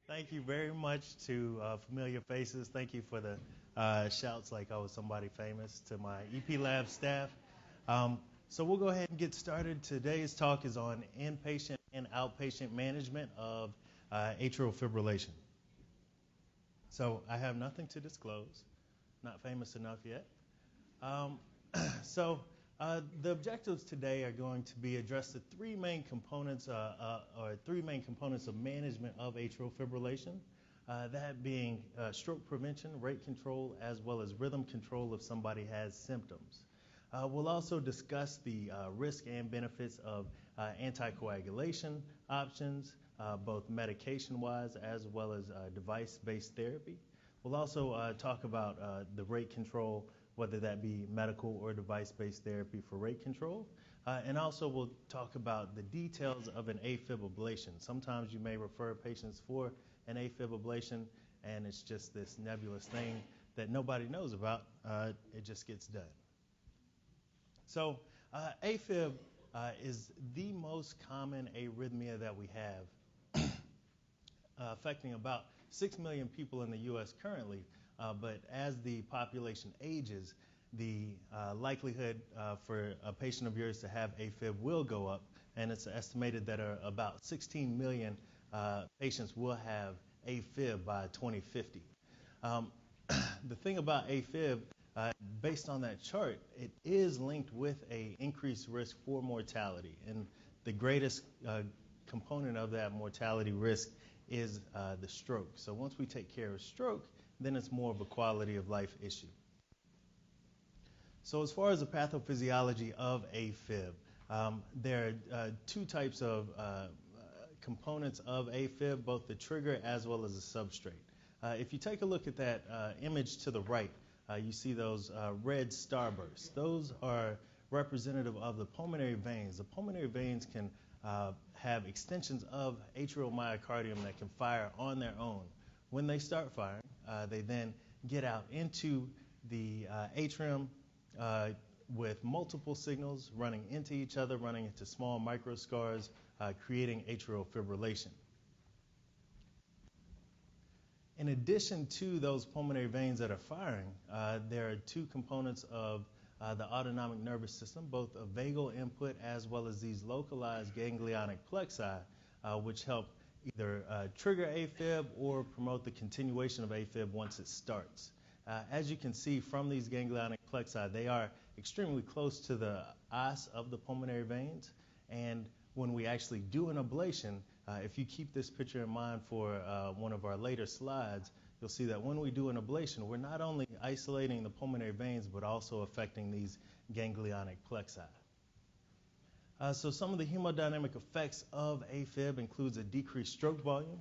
Thank you very much to Familiar Faces. Thank you for the shouts like I was somebody famous to my EP Lab staff. So we'll go ahead and get started. Today's talk is on inpatient and outpatient management of atrial fibrillation. So I have nothing to disclose, not famous enough yet. The objectives today are going to be address the three main components of management of atrial fibrillation, that being stroke prevention, rate control, as well as rhythm control if somebody has symptoms. We'll also discuss the risk and benefits of anticoagulation options, both medication-wise as well as device-based therapy. We'll also talk about the rate control, whether that be medical or device-based therapy for rate control. And also we'll talk about the details of an AFib ablation. Sometimes you may refer patients for an AFib ablation, and it's just this nebulous thing that nobody knows about. It just gets done. So AFib is the most common arrhythmia that we have, affecting about 6 million people in the U.S. currently. But as the population ages, the likelihood for a patient of yours to have AFib will go up, and it's estimated that about 16 million patients will have AFib by 2050. The thing about AFib, based on that chart, it is linked with an increased risk for mortality, and the greatest component of that mortality risk is the stroke. So once we take care of stroke, then it's more of a quality of life issue. So as far as the pathophysiology of AFib, there are two types of components of AFib, both the trigger as well as the substrate. If you take a look at that image to the right, you see those red starbursts. Those are representative of the pulmonary veins. The pulmonary veins can have extensions of atrial myocardium that can fire on their own. When they start firing, they then get out into the atrium with multiple signals running into each other, running into small microscars, creating atrial fibrillation. In addition to those pulmonary veins that are firing, there are two components of the autonomic nervous system, both a vagal input as well as these localized ganglionic plexi, which help either trigger AFib or promote the continuation of AFib once it starts. As you can see from these ganglionic plexi, they are extremely close to the os of the pulmonary veins, and when we actually do an ablation, if you keep this picture in mind for one of our later slides, you'll see that when we do an ablation, we're not only isolating the pulmonary veins, but also affecting these ganglionic plexi. So some of the hemodynamic effects of AFib includes a decreased stroke volume,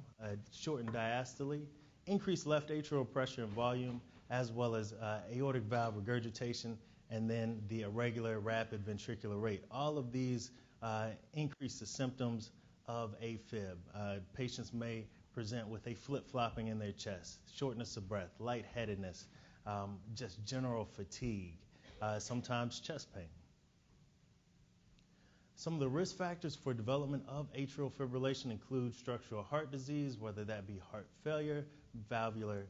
shortened diastole, increased left atrial pressure and volume, as well as aortic valve regurgitation, and then the irregular rapid ventricular rate. All of these increase the symptoms of AFib. Patients may present with a flip-flopping in their chest, shortness of breath, lightheadedness, just general fatigue, sometimes chest pain. Some of the risk factors for development of atrial fibrillation include structural heart disease, whether that be heart failure, valvular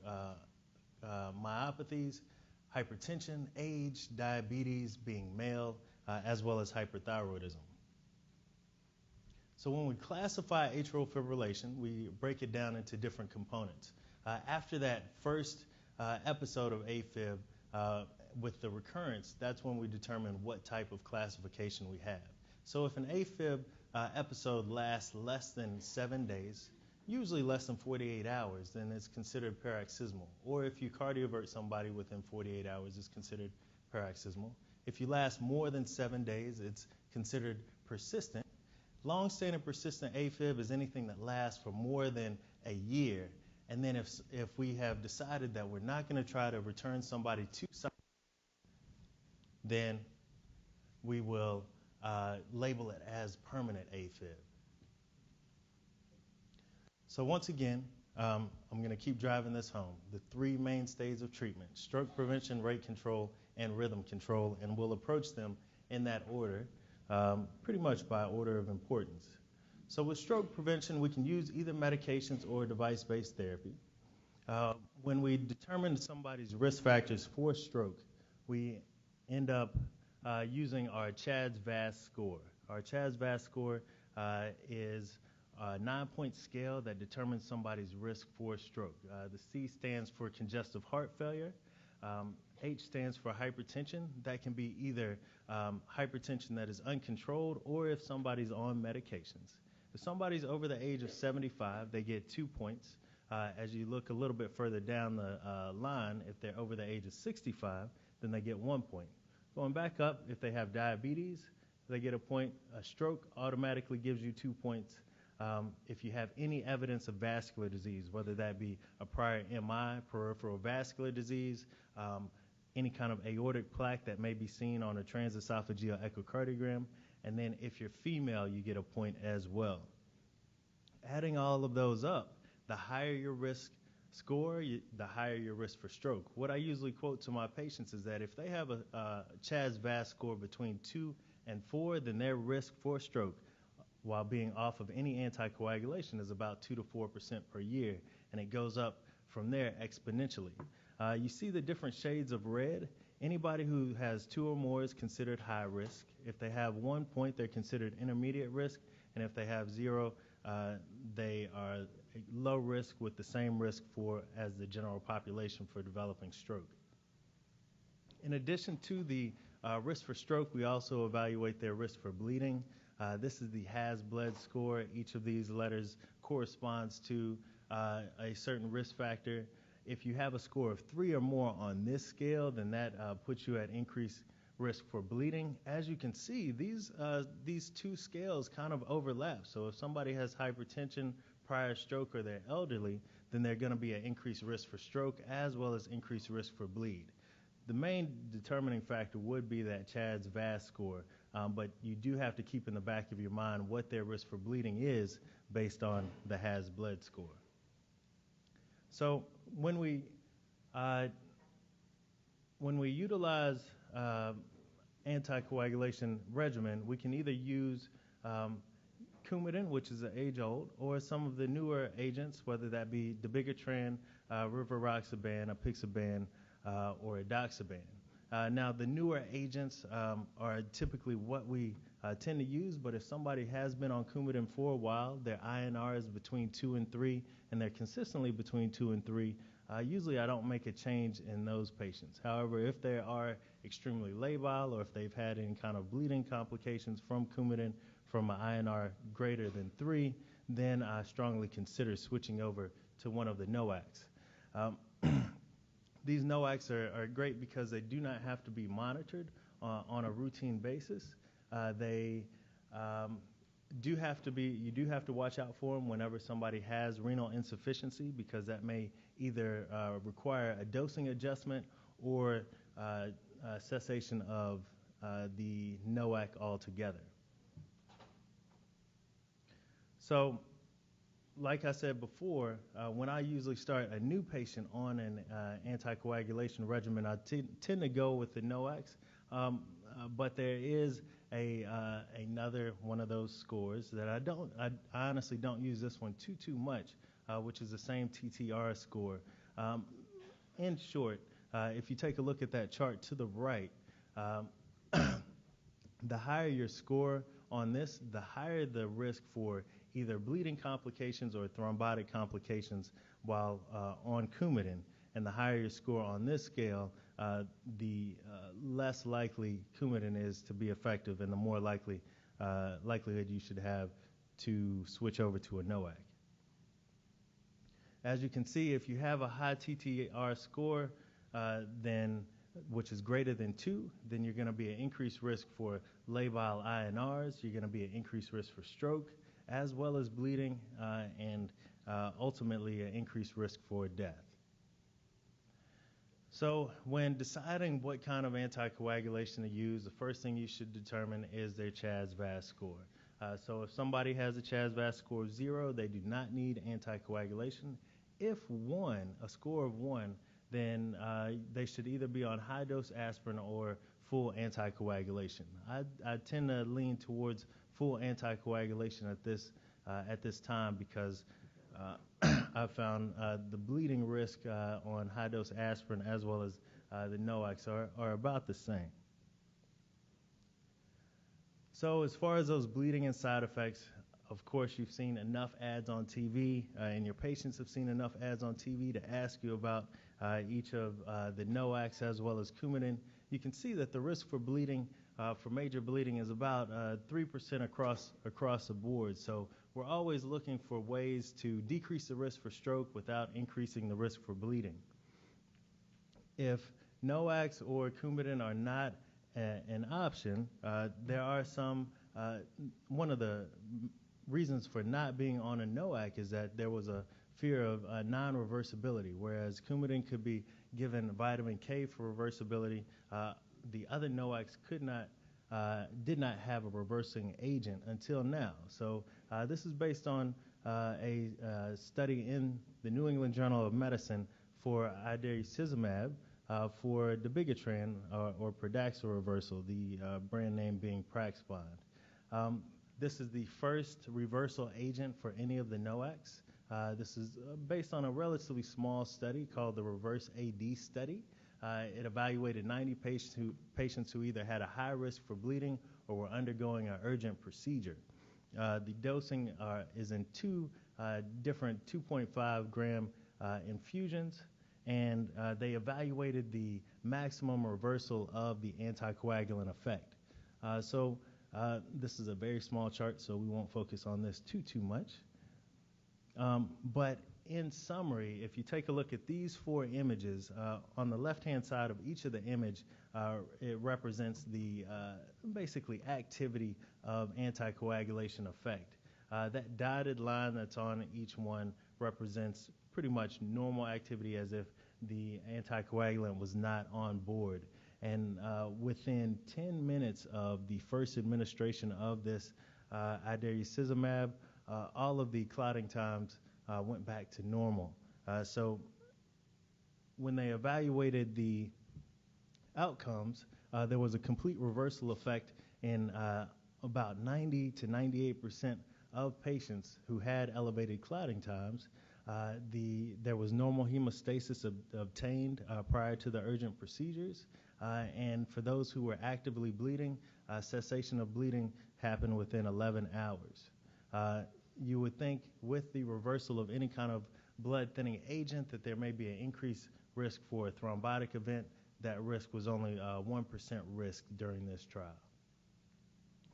myopathies, hypertension, age, diabetes, being male, as well as hyperthyroidism. So when we classify atrial fibrillation, we break it down into different components. After that first episode of AFib with the recurrence, that's when we determine what type of classification we have. So if an AFib episode lasts less than 7 days, usually less than 48 hours, then it's considered paroxysmal. Or if you cardiovert somebody within 48 hours, it's considered paroxysmal. If you last more than 7 days, it's considered persistent. Long-standing persistent AFib is anything that lasts for more than a year. And then if we have decided that we're not going to try to return somebody to something, then we will label it as permanent AFib. So once again, I'm going to keep driving this home. The three mainstays of treatment: stroke prevention, rate control, and rhythm control, and we'll approach them in that order, pretty much by order of importance. So with stroke prevention, we can use either medications or device-based therapy. When we determine somebody's risk factors for stroke, we end up using our CHADS-VASc score. Our CHADS-VASc score is a 9-point scale that determines somebody's risk for stroke. The C stands for congestive heart failure. H stands for hypertension. That can be either hypertension that is uncontrolled or if somebody's on medications. If somebody's over the age of 75, they get 2 points. As you look a little bit further down the line, if they're over the age of 65, then they get 1 point. Going back up, if they have diabetes, they get a point. A stroke automatically gives you 2 points. If you have any evidence of vascular disease, whether that be a prior MI, peripheral vascular disease, any kind of aortic plaque that may be seen on a transesophageal echocardiogram, and then if you're female, you get a point as well. Adding all of those up, the higher your risk score, the higher your risk for stroke. What I usually quote to my patients is that if they have a CHADS-VASc score between 2 and 4, then their risk for stroke while being off of any anticoagulation is about 2 to 4% per year, and it goes up from there exponentially. You see the different shades of red. Anybody who has 2 or more is considered high risk. If they have 1 point, they're considered intermediate risk, and if they have 0, they are low risk with the same risk as the general population for developing stroke. In addition to the risk for stroke, we also evaluate their risk for bleeding. This is the has-bled score. Each of these letters corresponds to a certain risk factor. If you have a score of 3 or more on this scale, then that puts you at increased risk for bleeding. As you can see, these 2 scales kind of overlap. So if somebody has hypertension, prior stroke, or they're elderly, then they're going to be at increased risk for stroke as well as increased risk for bleed. The main determining factor would be that CHADS-VASc score, but you do have to keep in the back of your mind what their risk for bleeding is based on the has-bled score. So when we utilize anticoagulation regimen, we can either use Coumadin, which is an age-old, or some of the newer agents, whether that be dabigatran, rivaroxaban, apixaban, or edoxaban. Now, the newer agents are typically what we tend to use, but if somebody has been on Coumadin for a while, their INR is between 2 and 3, and they're consistently between 2 and 3, usually I don't make a change in those patients. However, if they are extremely labile or if they've had any kind of bleeding complications from Coumadin from an INR greater than 3, then I strongly consider switching over to one of the NOACs. These NOACs are great because they do not have to be monitored on a routine basis. You do have to watch out for them whenever somebody has renal insufficiency, because that may either require a dosing adjustment or cessation of the NOAC altogether. So, like I said before, when I usually start a new patient on an anticoagulation regimen, I tend to go with the NOACs, but there is another one of those scores that I honestly don't use this one too much, which is the same TTR score. In short, if you take a look at that chart to the right, the higher your score on this, the higher the risk for either bleeding complications or thrombotic complications while on Coumadin. And the higher your score on this scale, the less likely Coumadin is to be effective, and the more likelihood you should have to switch over to a NOAC. As you can see, if you have a high TTR score, which is greater than 2, then you're going to be at increased risk for labile INRs, you're going to be at increased risk for stroke, as well as bleeding, and ultimately an increased risk for death. So when deciding what kind of anticoagulation to use, the first thing you should determine is their CHADS-VASc score. So if somebody has a CHADS-VASc score of 0, they do not need anticoagulation. If a score of 1, then they should either be on high-dose aspirin or full anticoagulation. I tend to lean towards full anticoagulation at this at this time because I found the bleeding risk on high-dose aspirin as well as the NOACs are about the same. So as far as those bleeding and side effects, of course, you've seen enough ads on TV, and your patients have seen enough ads on TV to ask you about each of the NOACs as well as Coumadin. You can see that the risk for bleeding, for major bleeding, is about 3% across the board. So we're always looking for ways to decrease the risk for stroke without increasing the risk for bleeding. If NOACs or Coumadin are not an option, there are some, one of the reasons for not being on a NOAC is that there was a fear of non-reversibility, whereas Coumadin could be given vitamin K for reversibility. The other NOACs did not have a reversing agent until now. So this is based on a study in the New England Journal of Medicine for idarucizumab for dabigatran or Pradaxa reversal, the brand name being Praxbind. This is the first reversal agent for any of the NOACs. This is based on a relatively small study called the Reverse AD study. It evaluated 90 patients who either had a high risk for bleeding or were undergoing an urgent procedure. The dosing is in two different 2.5 gram infusions, and they evaluated the maximum reversal of the anticoagulant effect. This is a very small chart, so we won't focus on this too much. But in summary, if you take a look at these four images, on the left-hand side of each of the image, it represents the basically activity of anticoagulation effect. That dotted line that's on each one represents pretty much normal activity as if the anticoagulant was not on board. And within 10 minutes of the first administration of this idarucizumab, all of the clotting times went back to normal. So when they evaluated the outcomes, there was a complete reversal effect in about 90 to 98% of patients who had elevated clotting times. There was normal hemostasis obtained prior to the urgent procedures, and for those who were actively bleeding, cessation of bleeding happened within 11 hours. You would think with the reversal of any kind of blood thinning agent that there may be an increased risk for a thrombotic event. That risk was only 1% risk during this trial.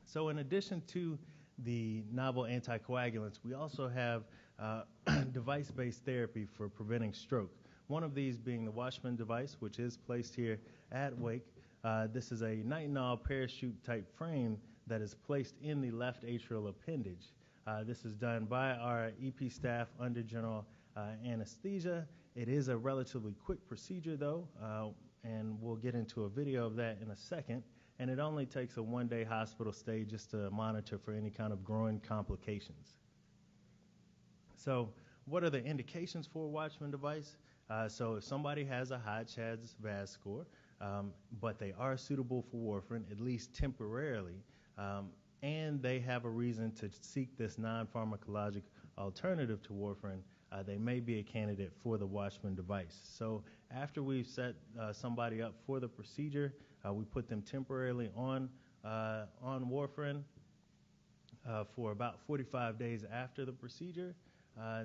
So in addition to the novel anticoagulants, we also have device-based therapy for preventing stroke. One of these being the Watchman device, which is placed here at Wake. This is a nitinol parachute type frame that is placed in the left atrial appendage. This is done by our EP staff under general anesthesia. It is a relatively quick procedure though, and we'll get into a video of that in a second. And it only takes a one-day hospital stay just to monitor for any kind of groin complications. So what are the indications for a Watchman device? So if somebody has a high CHA2DS2-VAS score, but they are suitable for warfarin, at least temporarily, and they have a reason to seek this non-pharmacologic alternative to warfarin, they may be a candidate for the Watchman device. So after we've set somebody up for the procedure, we put them temporarily on warfarin for about 45 days after the procedure.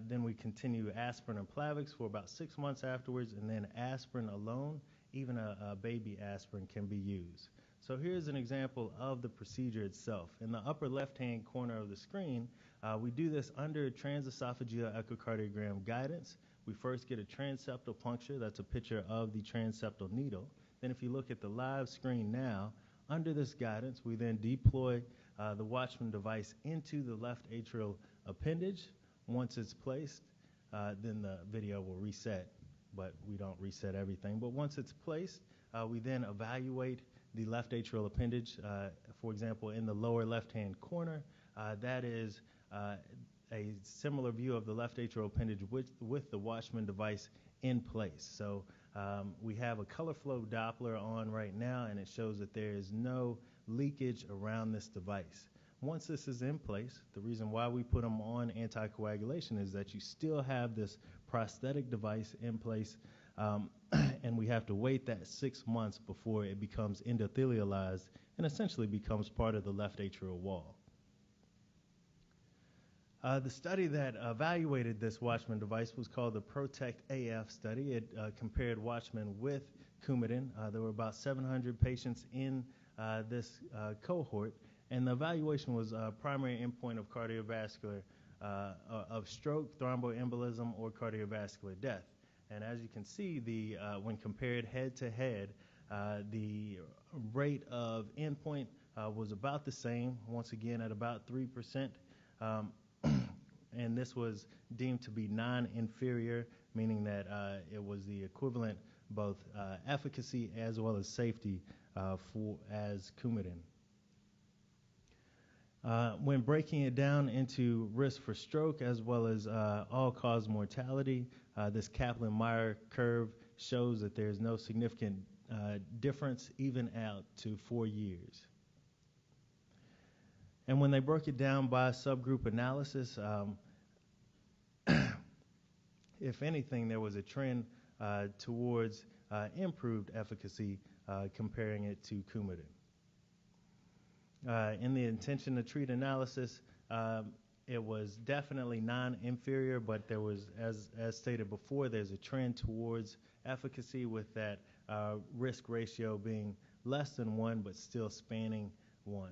Then we continue aspirin and Plavix for about 6 months afterwards, and then aspirin alone, even a baby aspirin, can be used. So here's an example of the procedure itself. In the upper left-hand corner of the screen, we do this under transesophageal echocardiogram guidance. We first get a transeptal puncture. That's a picture of the transeptal needle. Then if you look at the live screen now, under this guidance, we then deploy the Watchman device into the left atrial appendage. Once it's placed, then the video will reset, but we don't reset everything. But once it's placed, we then evaluate the left atrial appendage. For example, in the lower left-hand corner, that is a similar view of the left atrial appendage with the Watchman device in place. So we have a color flow Doppler on right now, and it shows that there is no leakage around this device. once this is in place, the reason why we put them on anticoagulation is that you still have this prosthetic device in place, and we have to wait that 6 months before it becomes endothelialized and essentially becomes part of the left atrial wall. The study that evaluated this Watchman device was called the PROTECT AF study. It compared Watchman with Coumadin. There were about 700 patients in this cohort, and the evaluation was a primary endpoint of cardiovascular, of stroke, thromboembolism, or cardiovascular death. And as you can see, when compared head to head, the rate of endpoint was about the same, once again at about 3%. And this was deemed to be non-inferior, meaning that it was the equivalent both efficacy as well as safety as Coumadin. When breaking it down into risk for stroke as well as all-cause mortality, this Kaplan-Meier curve shows that there's no significant difference even out to 4 years. And when they broke it down by subgroup analysis, if anything, there was a trend towards improved efficacy comparing it to Coumadin. In the intention to treat analysis, it was definitely non-inferior, but there was, as stated before, there's a trend towards efficacy with that risk ratio being less than 1, but still spanning 1.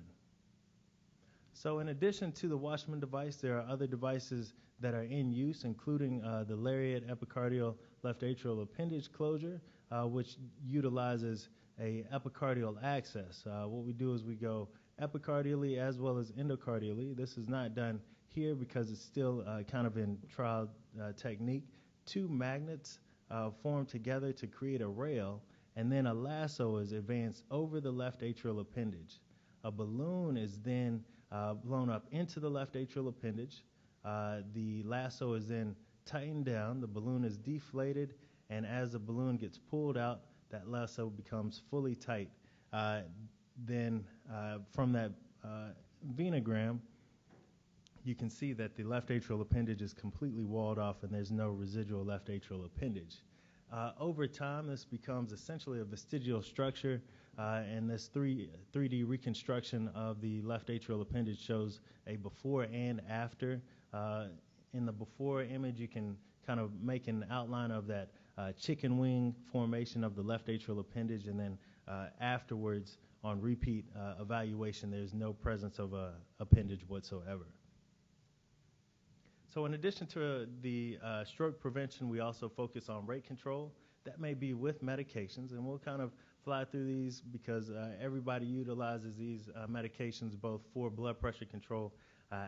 So in addition to the Watchman device, there are other devices that are in use, including the Lariat epicardial left atrial appendage closure, which utilizes a epicardial access. What we do is we go epicardially as well as endocardially. This is not done here because it's still kind of in trial technique. 2 magnets form together to create a rail, and then a lasso is advanced over the left atrial appendage. A balloon is then blown up into the left atrial appendage. The lasso is then tightened down, the balloon is deflated, and as the balloon gets pulled out, that lasso becomes fully tight. Then from that venogram, you can see that the left atrial appendage is completely walled off and there's no residual left atrial appendage. Over time, this becomes essentially a vestigial structure, and this 3D reconstruction of the left atrial appendage shows a before and after. In the before image, you can kind of make an outline of that chicken wing formation of the left atrial appendage, and then afterwards, on repeat evaluation, there's no presence of a appendage whatsoever. So in addition to the stroke prevention, we also focus on rate control. That may be with medications, and we'll kind of fly through these because everybody utilizes these medications both for blood pressure control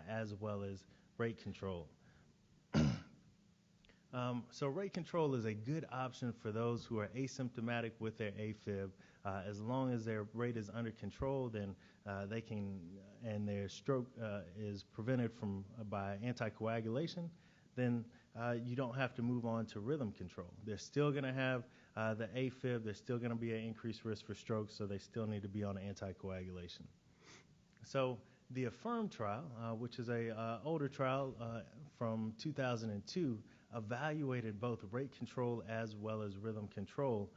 as well as rate control. So rate control is a good option for those who are asymptomatic with their AFib. As long as their rate is under control, then they can, and their stroke is prevented by anticoagulation, then you don't have to move on to rhythm control. They're still going to have the AFib. There's still going to be an increased risk for stroke, so they still need to be on anticoagulation. So the AFFIRM trial, which is a older trial from 2002, evaluated both rate control as well as rhythm control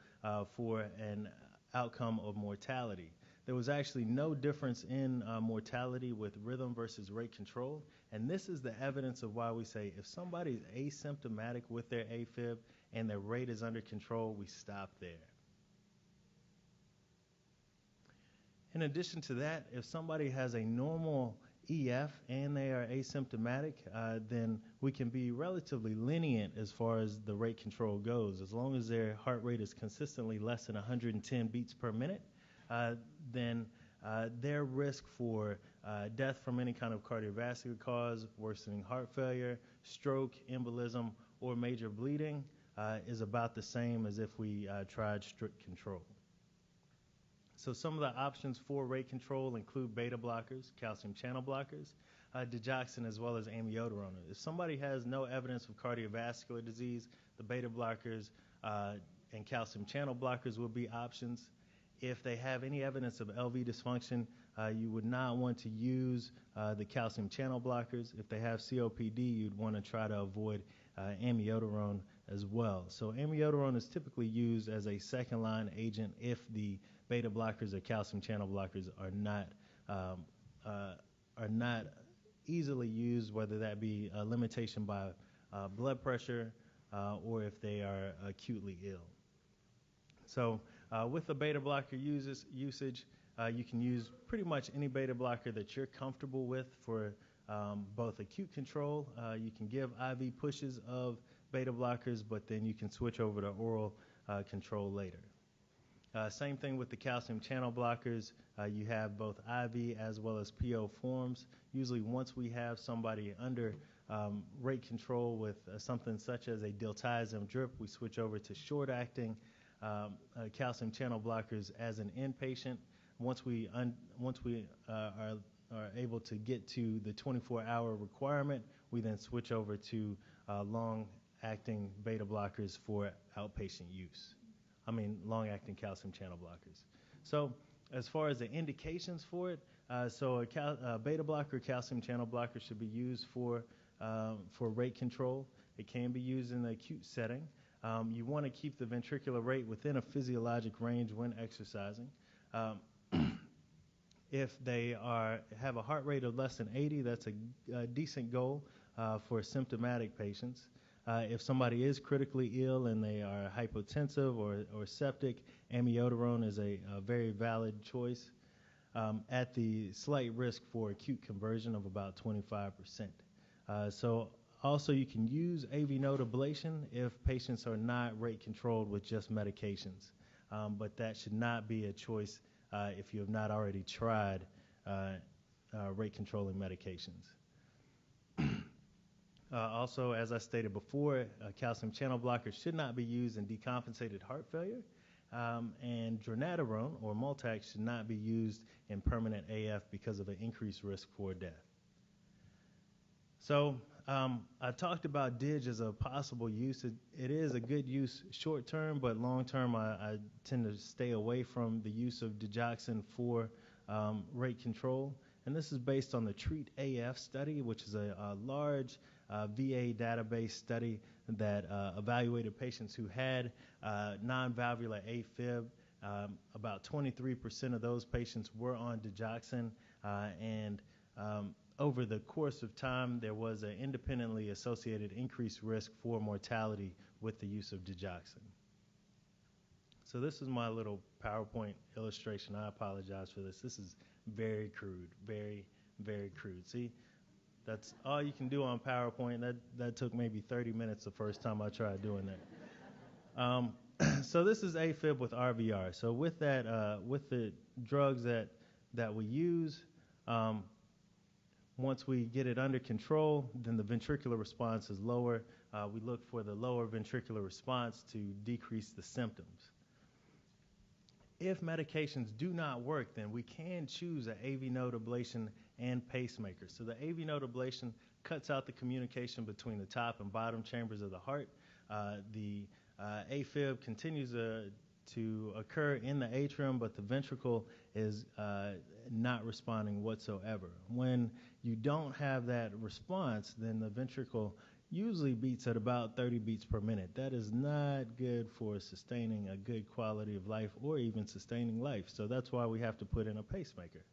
for an outcome of mortality. There was actually no difference in mortality with rhythm versus rate control, and this is the evidence of why we say if somebody is asymptomatic with their AFib and their rate is under control, we stop there. In addition to that, if somebody has a normal EF and they are asymptomatic, then we can be relatively lenient as far as the rate control goes. As long as their heart rate is consistently less than 110 beats per minute, then their risk for death from any kind of cardiovascular cause, worsening heart failure, stroke, embolism, or major bleeding is about the same as if we tried strict control. So some of the options for rate control include beta blockers, calcium channel blockers, digoxin, as well as amiodarone. If somebody has no evidence of cardiovascular disease, the beta blockers and calcium channel blockers will be options. If they have any evidence of LV dysfunction, you would not want to use the calcium channel blockers. If they have COPD, you'd want to try to avoid amiodarone as well. So amiodarone is typically used as a second-line agent if the beta blockers or calcium channel blockers are not easily used, whether that be a limitation by blood pressure or if they are acutely ill. So with the beta blocker usage, you can use pretty much any beta blocker that you're comfortable with for both acute control. You can give IV pushes of beta blockers, but then you can switch over to oral control later. Same thing with the calcium channel blockers. You have both IV as well as PO forms. Usually once we have somebody under rate control with something such as a diltiazem drip, we switch over to short-acting calcium channel blockers as an inpatient. Once we are able to get to the 24-hour requirement, we then switch over to long-acting beta blockers for outpatient use. Long-acting calcium channel blockers. So as far as the indications for it, a beta blocker, calcium channel blocker should be used for rate control. It can be used in the acute setting. You want to keep the ventricular rate within a physiologic range when exercising. If they have a heart rate of less than 80, that's a decent goal for symptomatic patients. If somebody is critically ill and they are hypotensive or septic, amiodarone is a very valid choice at the slight risk for acute conversion of about 25%. So also you can use AV node ablation if patients are not rate controlled with just medications, but that should not be a choice if you have not already tried rate controlling medications. Also, as I stated before, calcium channel blockers should not be used in decompensated heart failure, and dronedarone or Multax should not be used in permanent AF because of an increased risk for death. So I talked about DIG as a possible use. It is a good use short term, but long term I tend to stay away from the use of digoxin for rate control. And this is based on the TREAT AF study, which is a large VA database study that evaluated patients who had non-valvular AFib. About 23% of those patients were on digoxin, and over the course of time, there was an independently associated increased risk for mortality with the use of digoxin. So this is my little PowerPoint illustration. I apologize for this. This is very crude, very, very crude. See, that's all you can do on PowerPoint. That took maybe 30 minutes the first time I tried doing that. So this is AFib with RVR. So with that, with the drugs that we use, once we get it under control, then the ventricular response is lower. We look for the lower ventricular response to decrease the symptoms. If medications do not work, then we can choose an AV node ablation and pacemaker. So the AV node ablation cuts out the communication between the top and bottom chambers of the heart. The AFib continues to occur in the atrium, but the ventricle is not responding whatsoever. When you don't have that response, then the ventricle usually beats at about 30 beats per minute. That is not good for sustaining a good quality of life or even sustaining life. So that's why we have to put in a pacemaker.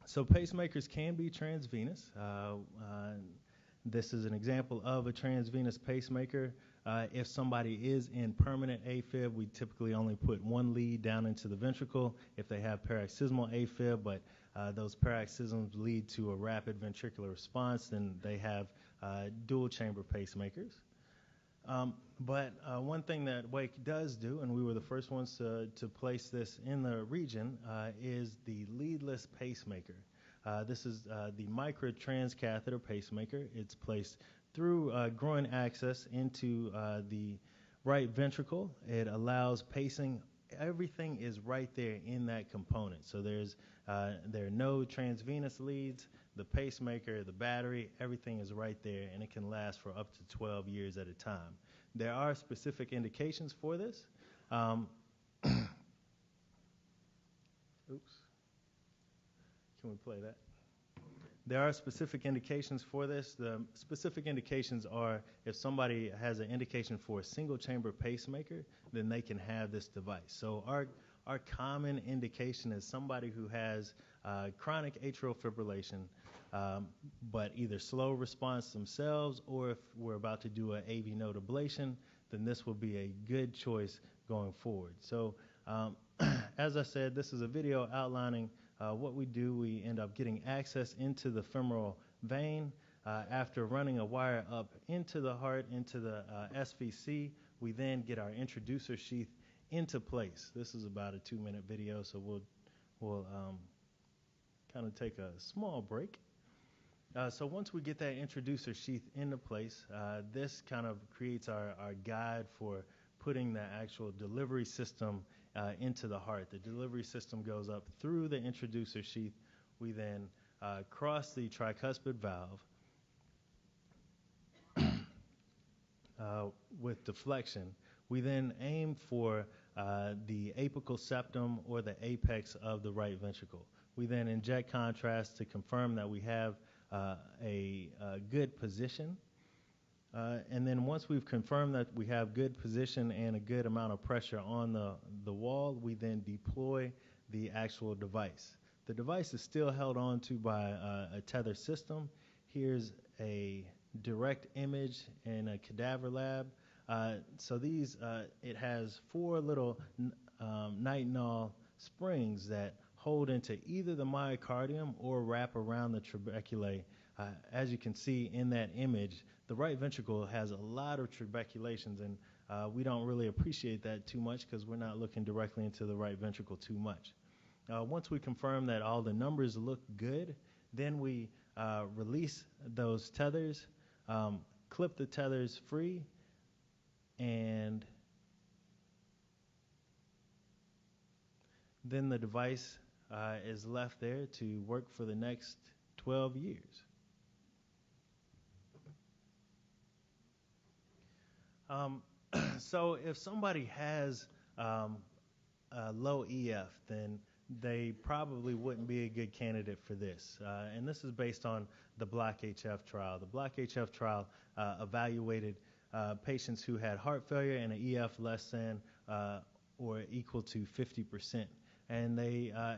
So pacemakers can be transvenous. This is an example of a transvenous pacemaker. If somebody is in permanent AFib, we typically only put one lead down into the ventricle. If they have paroxysmal AFib, but those paroxysms lead to a rapid ventricular response, then they have dual chamber pacemakers. But one thing that Wake does do, and we were the first ones to place this in the region, is the leadless pacemaker. This is the microtranscatheter pacemaker. It's placed through groin access into the right ventricle. It allows pacing. Everything is right there in that component. So there are no transvenous leads. The pacemaker, the battery, everything is right there, and it can last for up to 12 years at a time. There are specific indications for this. Oops. Can we play that? There are specific indications for this. The specific indications are if somebody has an indication for a single chamber pacemaker, then they can have this device. So our common indication is somebody who has chronic atrial fibrillation, but either slow response themselves, or if we're about to do an AV node ablation, then this will be a good choice going forward. So as I said, this is a video outlining what we do. We end up getting access into the femoral vein. After running a wire up into the heart, into the SVC, we then get our introducer sheath into place. This is about a 2-minute video, so we'll kind of take a small break. So once we get that introducer sheath into place, this kind of creates our guide for putting the actual delivery system into the heart. The delivery system goes up through the introducer sheath. We then cross the tricuspid valve with deflection. We then aim for the apical septum or the apex of the right ventricle. We then inject contrast to confirm that we have a good position. And then once we've confirmed that we have good position and a good amount of pressure on the wall, we then deploy the actual device. The device is still held on to by a tether system. Here's a direct image in a cadaver lab. So these, it has 4 little nitinol springs that hold into either the myocardium or wrap around the trabeculae. As you can see in that image, the right ventricle has a lot of trabeculations, and we don't really appreciate that too much because we're not looking directly into the right ventricle too much. Once we confirm that all the numbers look good, then we release those tethers, clip the tethers free, and then the device is left there to work for the next 12 years. So if somebody has a low EF, then they probably wouldn't be a good candidate for this. And this is based on the BLOCK-HF trial. The BLOCK-HF trial evaluated patients who had heart failure and an EF less than or equal to 50%. And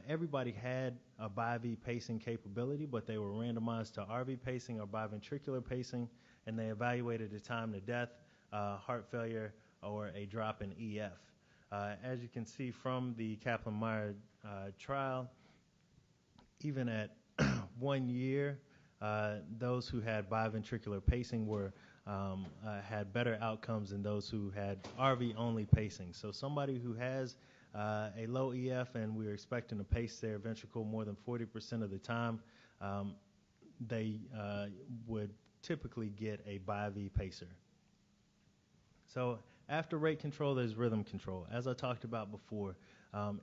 everybody had a bi-V pacing capability, but they were randomized to RV pacing or biventricular pacing, and they evaluated the time to death, heart failure, or a drop in EF. As you can see from the Kaplan-Meier trial, even at 1 year, those who had biventricular pacing had better outcomes than those who had RV-only pacing. So somebody who has a low EF and we're expecting to pace their ventricle more than 40% of the time, they would typically get a bi-V pacer. So after rate control, there's rhythm control. As I talked about before,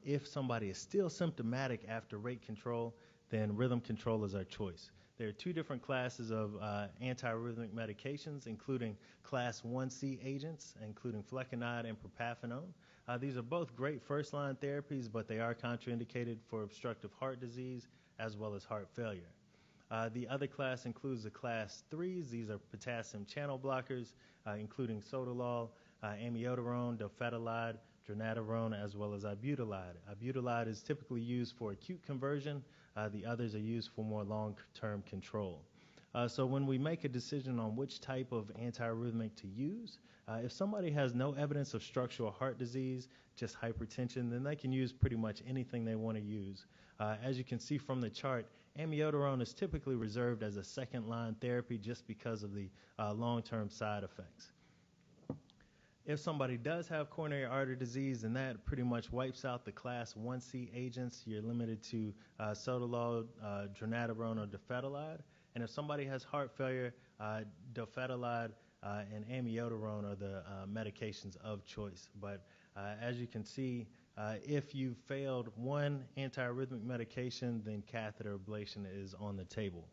if somebody is still symptomatic after rate control, then rhythm control is our choice. There are 2 different classes of antiarrhythmic medications, including class 1C agents, including flecainide and propafenone. These are both great first-line therapies, but they are contraindicated for obstructive heart disease as well as heart failure. The other class includes the class 3s. These are potassium channel blockers, including sotalol, amiodarone, dofetilide, dronedarone, as well as ibutylide. Ibutylide is typically used for acute conversion. The others are used for more long-term control. So when we make a decision on which type of antiarrhythmic to use, if somebody has no evidence of structural heart disease, just hypertension, then they can use pretty much anything they want to use. As you can see from the chart, amiodarone is typically reserved as a second-line therapy just because of the long-term side effects. If somebody does have coronary artery disease, then that pretty much wipes out the class 1C agents. You're limited to sotalol, dronedarone, or dofetilide. And if somebody has heart failure, dofetilide and amiodarone are the medications of choice. But as you can see, if you failed one antiarrhythmic medication, then catheter ablation is on the table.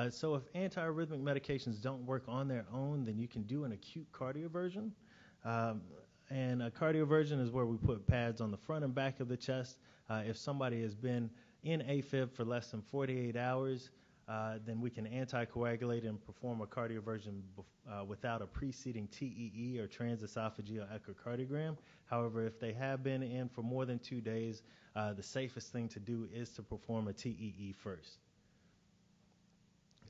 So if antiarrhythmic medications don't work on their own, then you can do an acute cardioversion. And a cardioversion is where we put pads on the front and back of the chest. If somebody has been in AFib for less than 48 hours, then we can anticoagulate and perform a cardioversion without a preceding TEE or transesophageal echocardiogram. However, if they have been in for more than 2 days, the safest thing to do is to perform a TEE first.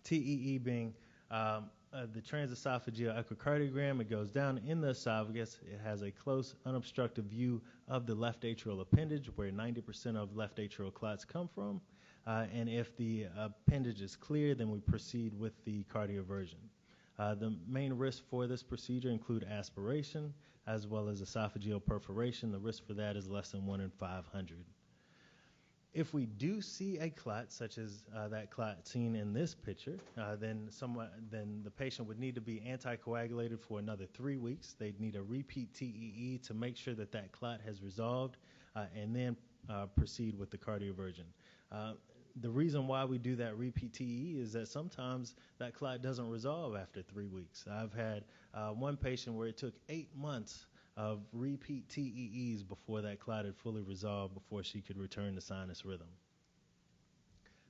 TEE being the transesophageal echocardiogram. It goes down in the esophagus. It has a close, unobstructed view of the left atrial appendage, where 90% of left atrial clots come from. And if the appendage is clear, then we proceed with the cardioversion. The main risks for this procedure include aspiration as well as esophageal perforation. The risk for that is less than 1 in 500. If we do see a clot, such as that clot seen in this picture, then the patient would need to be anticoagulated for another 3 weeks. They'd need a repeat TEE to make sure that that clot has resolved, and then proceed with the cardioversion. The reason why we do that repeat TEE is that sometimes that clot doesn't resolve after 3 weeks. I've had one patient where it took 8 months of repeat TEEs before that clot had fully resolved, before she could return to sinus rhythm.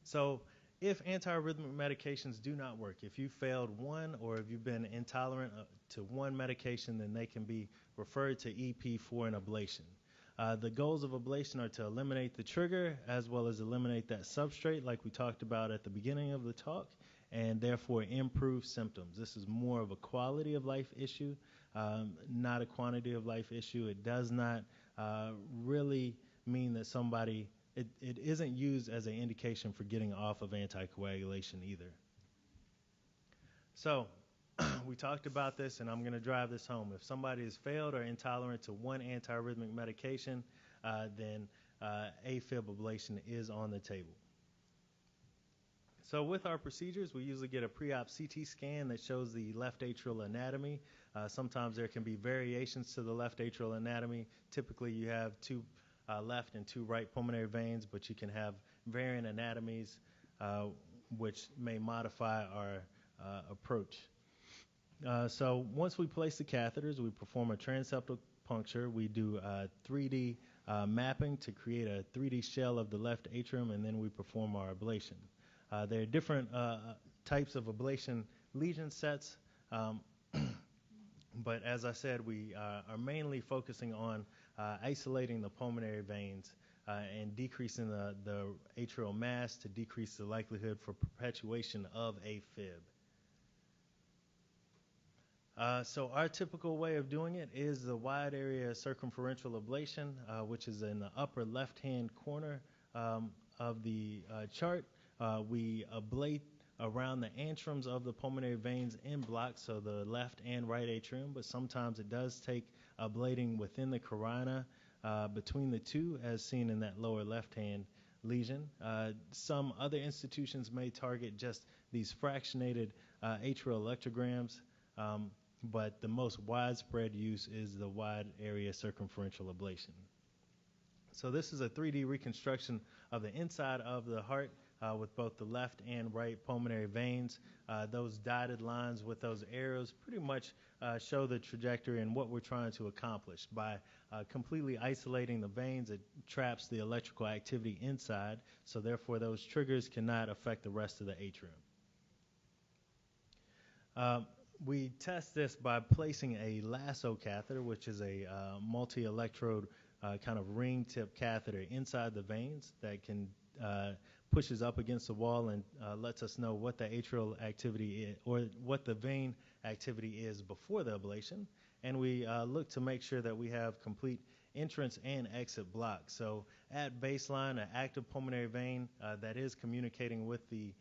So if antiarrhythmic medications do not work, if you failed one or if you've been intolerant to one medication, then they can be referred to EP for an ablation. The goals of ablation are to eliminate the trigger as well as eliminate that substrate like we talked about at the beginning of the talk, and therefore improve symptoms. This is more of a quality of life issue, not a quantity of life issue. It does not really mean that somebody, it isn't used as an indication for getting off of anticoagulation either. So we talked about this, and I'm going to drive this home. If somebody has failed or intolerant to one antiarrhythmic medication, then AFib ablation is on the table. So with our procedures, we usually get a pre-op CT scan that shows the left atrial anatomy. Sometimes there can be variations to the left atrial anatomy. Typically, you have 2 left and 2 right pulmonary veins, but you can have variant anatomies, which may modify our approach. So once we place the catheters, we perform a transeptal puncture. We do 3D mapping to create a 3D shell of the left atrium, and then we perform our ablation. There are different types of ablation lesion sets, but as I said, we are mainly focusing on isolating the pulmonary veins and decreasing the atrial mass to decrease the likelihood for perpetuation of AFib. So our typical way of doing it is the wide area circumferential ablation, which is in the upper left-hand corner of the chart. We ablate around the antrums of the pulmonary veins in blocks, so the left and right atrium, but sometimes it does take ablating within the carina between the two, as seen in that lower left-hand lesion. Some other institutions may target just these fractionated atrial electrograms, but the most widespread use is the wide area circumferential ablation. So this is a 3D reconstruction of the inside of the heart with both the left and right pulmonary veins. Those dotted lines with those arrows pretty much show the trajectory and what we're trying to accomplish. By completely isolating the veins, it traps the electrical activity inside, so therefore those triggers cannot affect the rest of the atrium. We test this by placing a lasso catheter, which is a multi-electrode kind of ring tip catheter inside the veins that can pushes up against the wall and lets us know what the atrial activity is, or what the vein activity is before the ablation. And we look to make sure that we have complete entrance and exit block. So at baseline, an active pulmonary vein that is communicating with the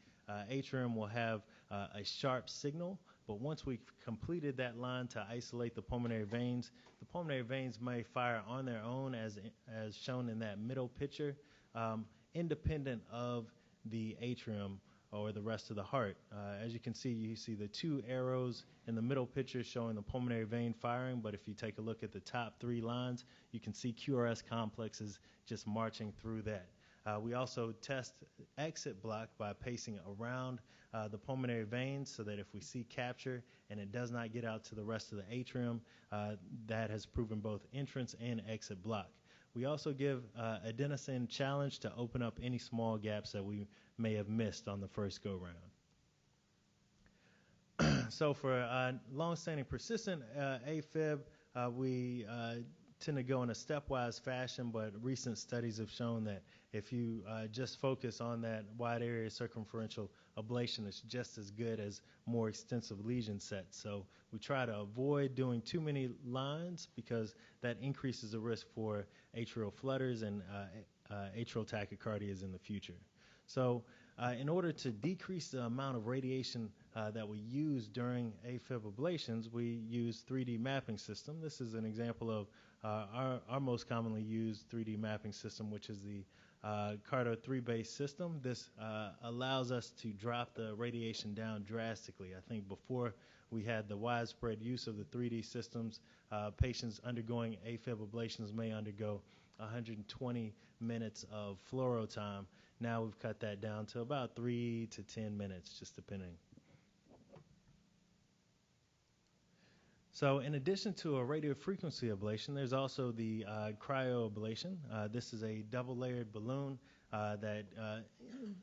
atrium will have a sharp signal. But once we've completed that line to isolate the pulmonary veins may fire on their own, as shown in that middle picture, independent of the atrium or the rest of the heart. As you see the 2 arrows in the middle picture showing the pulmonary vein firing, but if you take a look at the top 3 lines, you can see QRS complexes just marching through that. We also test exit block by pacing around the pulmonary veins, so that if we see capture and it does not get out to the rest of the atrium, that has proven both entrance and exit block. We also give adenosine challenge to open up any small gaps that we may have missed on the first go-round. So for long-standing persistent AFib, we tend to go in a stepwise fashion, but recent studies have shown that if you just focus on that wide area circumferential ablation, it's just as good as more extensive lesion sets. So we try to avoid doing too many lines because that increases the risk for atrial flutters and atrial tachycardias in the future. So in order to decrease the amount of radiation that we use during AFib ablations, we use 3D mapping system. This is an example of our most commonly used 3D mapping system, which is the Carter 3-base system. This allows us to drop the radiation down drastically. I think before we had the widespread use of the 3D systems, patients undergoing AFib ablations may undergo 120 minutes of fluoro time. Now we've cut that down to about 3 to 10 minutes, just depending. So in addition to a radiofrequency ablation, there's also the cryoablation. This is a double-layered balloon that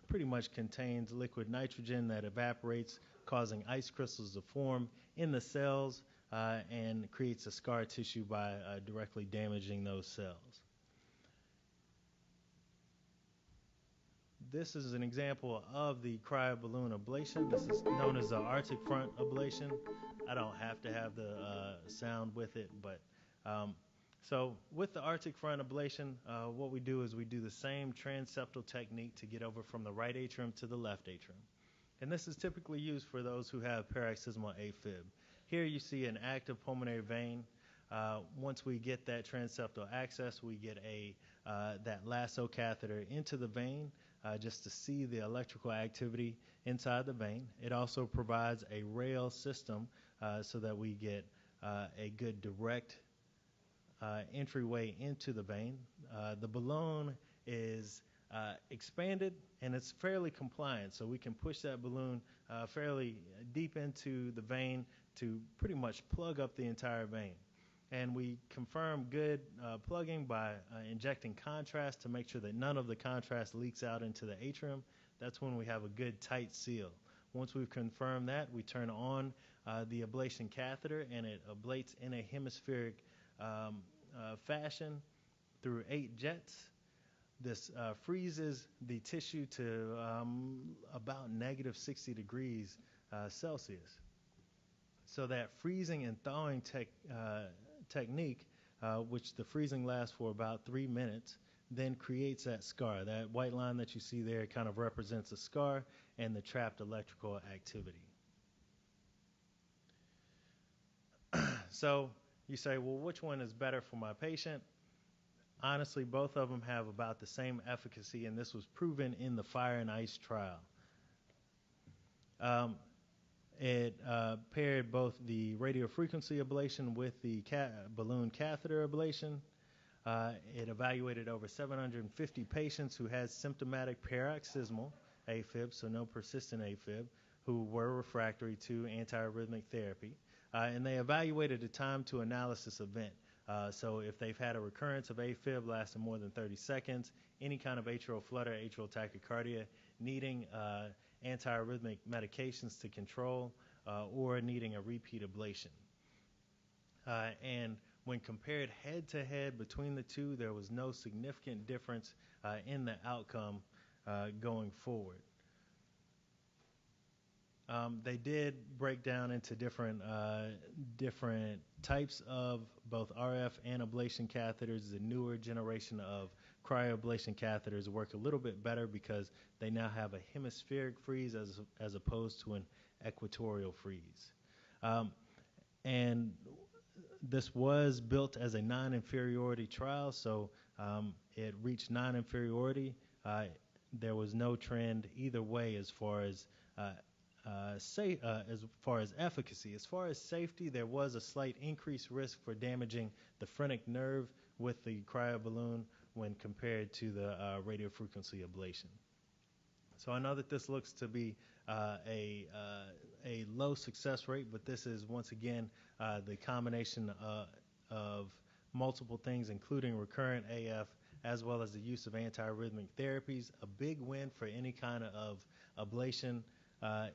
pretty much contains liquid nitrogen that evaporates, causing ice crystals to form in the cells and creates a scar tissue by directly damaging those cells. This is an example of the cryoballoon ablation. This is known as the Arctic front ablation. I don't have to have the sound with it, but so with the Arctic front ablation, what we do is we do the same transeptal technique to get over from the right atrium to the left atrium. And this is typically used for those who have paroxysmal AFib. Here you see an active pulmonary vein. Once we get that transeptal access, we get that lasso catheter into the vein just to see the electrical activity inside the vein. It also provides a rail system so that we get a good direct entryway into the vein. The balloon is expanded and it's fairly compliant, so we can push that balloon fairly deep into the vein to pretty much plug up the entire vein. And we confirm good plugging by injecting contrast to make sure that none of the contrast leaks out into the atrium. That's when we have a good tight seal. Once we've confirmed that, we turn on the ablation catheter, and it ablates in a hemispheric fashion through 8 jets. This freezes the tissue to about negative 60 degrees Celsius. So that freezing and thawing technique, which the freezing lasts for about 3 minutes, then creates that scar. That white line that you see there kind of represents a scar and the trapped electrical activity. So you say, well, which one is better for my patient? Honestly, both of them have about the same efficacy, and this was proven in the Fire and Ice trial. It paired both the radiofrequency ablation with the balloon catheter ablation. It evaluated over 750 patients who had symptomatic paroxysmal AFib, so no persistent AFib, who were refractory to antiarrhythmic therapy. And they evaluated a time to analysis event. So if they've had a recurrence of AFib lasting more than 30 seconds, any kind of atrial flutter, atrial tachycardia, needing antiarrhythmic medications to control, or needing a repeat ablation. And when compared head-to-head between the two, there was no significant difference in the outcome going forward. They did break down into different types of both RF and ablation catheters. The newer generation of cryoablation catheters work a little bit better because they now have a hemispheric freeze as opposed to an equatorial freeze. And this was built as a non-inferiority trial, so it reached non-inferiority. There was no trend either way as far as efficacy. As far as safety, there was a slight increased risk for damaging the phrenic nerve with the cryoballoon when compared to the radiofrequency ablation. So I know that this looks to be a low success rate, but this is once again the combination of multiple things, including recurrent AF, as well as the use of antiarrhythmic therapies. A big win for any kind of ablation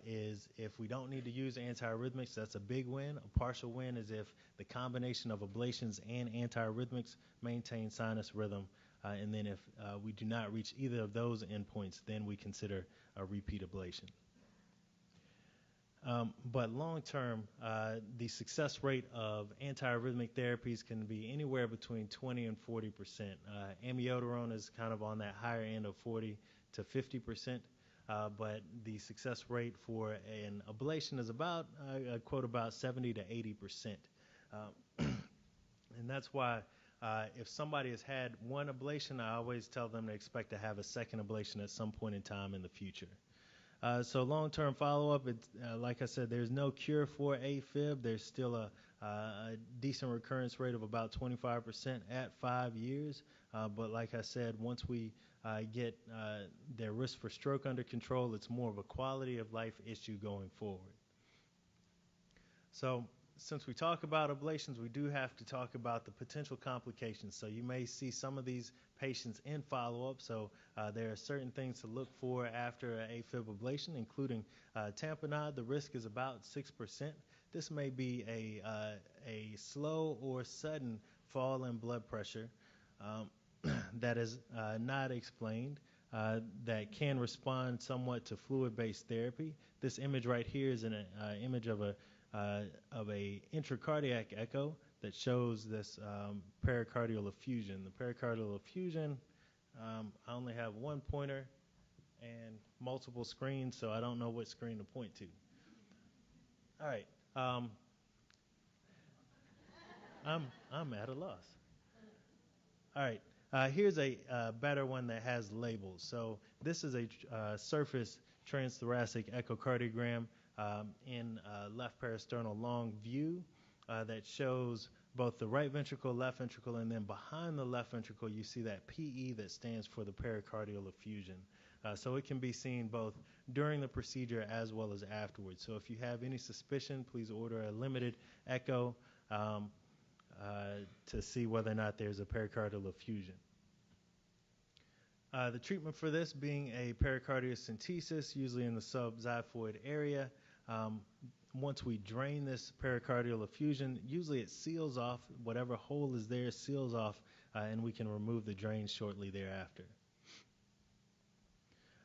is if we don't need to use antiarrhythmics. That's a big win. A partial win is if the combination of ablations and antiarrhythmics maintain sinus rhythm. And then if we do not reach either of those endpoints, then we consider a repeat ablation. But long-term, the success rate of antiarrhythmic therapies can be anywhere between 20 and 40%. Amiodarone is kind of on that higher end of 40 to 50%, but the success rate for an ablation is about, I quote, about 70 to 80%. And that's why if somebody has had one ablation, I always tell them to expect to have a second ablation at some point in time in the future. So long-term follow-up, like I said, there's no cure for AFib. There's still a decent recurrence rate of about 25% at 5 years. But like I said, once we get their risk for stroke under control, it's more of a quality of life issue going forward. So since we talk about ablations, we do have to talk about the potential complications. So you may see some of these patients in follow-up. So there are certain things to look for after an AFib ablation, including tamponade. The risk is about 6%. This may be a slow or sudden fall in blood pressure that is not explained, that can respond somewhat to fluid-based therapy. This image right here is an image of a intracardiac echo that shows this pericardial effusion. The pericardial effusion, I only have one pointer and multiple screens, so I don't know what screen to point to. All right. I'm at a loss. All right. Here's a better one that has labels. So this is a surface transthoracic echocardiogram in left parasternal long view that shows both the right ventricle, left ventricle, and then behind the left ventricle you see that PE that stands for the pericardial effusion. So it can be seen both during the procedure as well as afterwards. So if you have any suspicion, please order a limited echo to see whether or not there's a pericardial effusion. The treatment for this being a pericardiocentesis, usually in the subxiphoid area. Once we drain this pericardial effusion, usually it seals off, whatever hole is there seals off, and we can remove the drain shortly thereafter.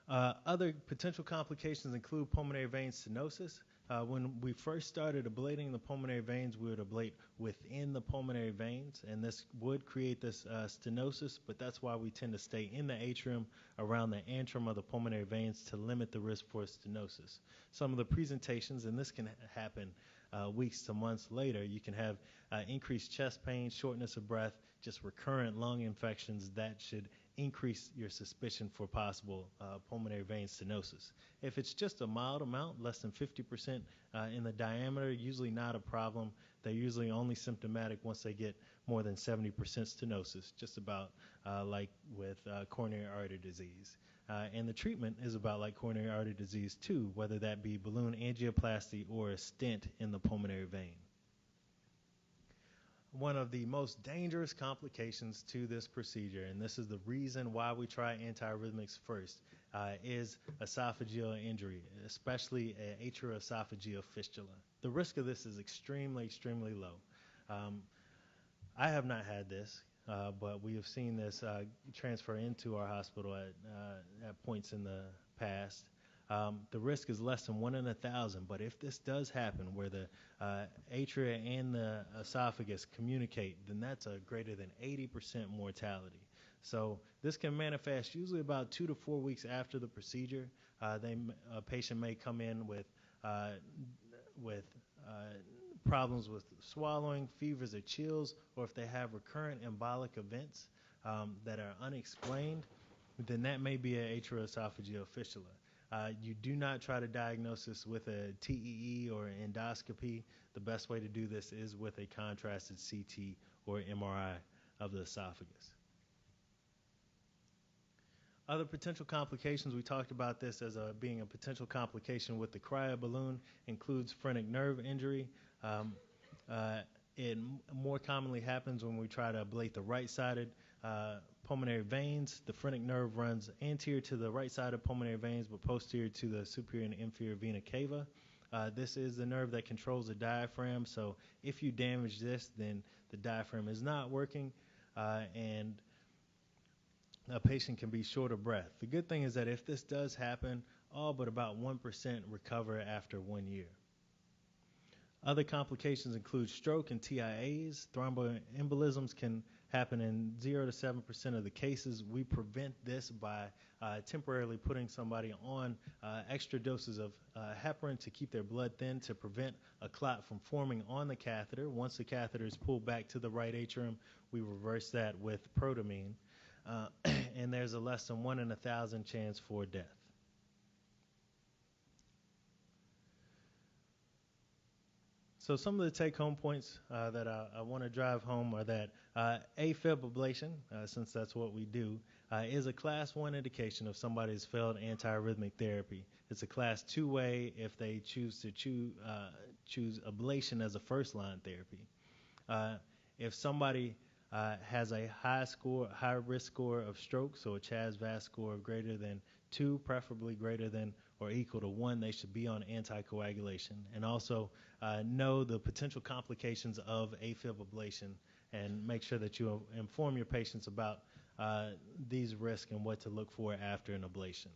Other potential complications include pulmonary vein stenosis. When we first started ablating the pulmonary veins, we would ablate within the pulmonary veins, and this would create this stenosis, but that's why we tend to stay in the atrium around the antrum of the pulmonary veins to limit the risk for stenosis. Some of the presentations, and this can happen weeks to months later, you can have increased chest pain, shortness of breath, just recurrent lung infections that should increase your suspicion for possible pulmonary vein stenosis. If it's just a mild amount, less than 50% in the diameter, usually not a problem. They're usually only symptomatic once they get more than 70% stenosis, just about like with coronary artery disease. And the treatment is about like coronary artery disease too, whether that be balloon angioplasty or a stent in the pulmonary vein. One of the most dangerous complications to this procedure, and this is the reason why we try antiarrhythmics first, is esophageal injury, especially atrioesophageal fistula. The risk of this is extremely, extremely low. I have not had this, but we have seen this transfer into our hospital at points in the past. The risk is less than 1 in 1,000, but if this does happen where the atria and the esophagus communicate, then that's a greater than 80% mortality. So this can manifest usually about 2 to 4 weeks after the procedure. A patient may come in with problems with swallowing, fevers or chills, or if they have recurrent embolic events that are unexplained, then that may be an atrioesophageal fistula. You do not try to diagnose this with a TEE or endoscopy. The best way to do this is with a contrasted CT or MRI of the esophagus. Other potential complications, we talked about this as being a potential complication with the cryoballoon, includes phrenic nerve injury. It more commonly happens when we try to ablate the right-sided pulmonary veins. The phrenic nerve runs anterior to the right side of pulmonary veins, but posterior to the superior and inferior vena cava. This is the nerve that controls the diaphragm, so if you damage this, then the diaphragm is not working, and a patient can be short of breath. The good thing is that if this does happen, all but about 1% recover after 1 year. Other complications include stroke and TIAs. Thromboembolisms can happen in 0 to 7% of the cases. We prevent this by temporarily putting somebody on extra doses of heparin to keep their blood thin to prevent a clot from forming on the catheter. Once the catheter is pulled back to the right atrium, we reverse that with protamine. And there's a less than 1 in 1,000 chance for death. So some of the take-home points that I want to drive home are that AFib ablation, since that's what we do, is a Class 1 indication if somebody's failed antiarrhythmic therapy. It's a Class 2A if they choose to choose ablation as a first-line therapy. If somebody has a high-risk score of stroke, so a CHAS-VAS score of greater than 2, preferably greater than or equal to 1, they should be on anticoagulation. And also know the potential complications of AFib ablation and make sure that you inform your patients about these risks and what to look for after an ablation.